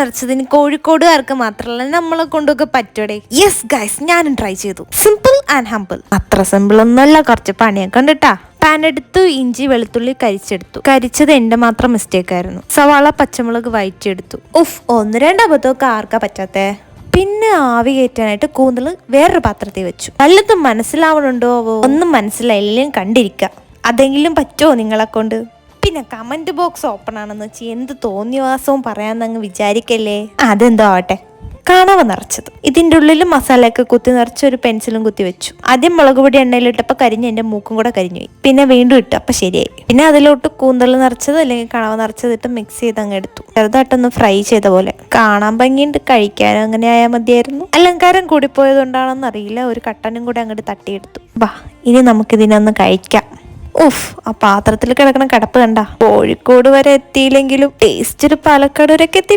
നിറച്ചതിന് കോഴിക്കോടുകാർക്ക് മാത്രമല്ല നമ്മളെ കൊണ്ടൊക്കെ പറ്റൂടെ. യെസ് ഗൈസ്, ഞാനും ട്രൈ ചെയ്തു. Simple and humble. അത്ര സിമ്പിൾ ഒന്നുമല്ല, കുറച്ച് പണിയൊക്കെ കണ്ടിട്ടാ. പാൻ എടുത്തു, ഇഞ്ചി വെളുത്തുള്ളി കരിച്ചെടുത്തു. കരിച്ചത് എന്റെ മാത്രം മിസ്റ്റേക്ക് ആയിരുന്നു. സവാള പച്ചമുളക് വഴറ്റിയെടുത്തു. ഉഫ്, ഒന്ന് രണ്ടബദ്ധമൊക്കെ ആർക്കാ പറ്റാത്തേ. പിന്നെ ആവി കയറ്റാനായിട്ട് കൂന്തൽ വേറൊരു പാത്രത്തിൽ വെച്ചു. വല്ലതും മനസ്സിലാവണുണ്ടോ? ഒന്നും മനസ്സിലായില്ലേ, കണ്ടിരിക്കുക. അതെങ്കിലും പറ്റുമോ നിങ്ങളെ കൊണ്ട്? പിന്നെ കമന്റ് ബോക്സ് ഓപ്പൺ ആണെന്ന് വെച്ച് എന്ത് തോന്നിയവാസവും പറയാന്നങ്ങ് വിചാരിക്കല്ലേ. അതെന്തോ ആവട്ടെ. കാണവ നിറച്ചത്. ഇതിൻ്റെ ഉള്ളിൽ മസാലയൊക്കെ കുത്തി നിറച്ച് ഒരു പെൻസിലും കുത്തി വെച്ചു. ആദ്യം മുളക് പൊടി എണ്ണയിലിട്ടപ്പോൾ കരിഞ്ഞ് എൻ്റെ മൂക്കും കൂടെ കരിഞ്ഞുപോയി. പിന്നെ വീണ്ടും ഇട്ടു, അപ്പം ശരിയായി. പിന്നെ അതിലോട്ട് കൂന്തൽ നിറച്ചത് അല്ലെങ്കിൽ കണവ നിറച്ചത് ഇട്ട് മിക്സ് ചെയ്ത് അങ്ങ് എടുത്തു. ചെറുതായിട്ടൊന്ന് ഫ്രൈ ചെയ്ത പോലെ. കാണാൻ ഭംഗിയുണ്ട്, കഴിക്കാനും അങ്ങനെ ആയാൽ മതിയായിരുന്നു. അലങ്കാരം കൂടിപ്പോയത് കൊണ്ടാണെന്ന് അറിയില്ല, ഒരു കട്ടനും കൂടെ അങ്ങോട്ട് തട്ടിയെടുത്തു. വാ, ഇനി നമുക്കിതിനൊന്ന് കഴിക്കാം. ഉഫ്, ആ പാത്രത്തിൽ കിടക്കണ കിടപ്പ് കണ്ട. കോഴിക്കോട് വരെ എത്തിയില്ലെങ്കിലും ടേസ്റ്റ് ഒരു പാലക്കാട് വരെയൊക്കെ എത്തി.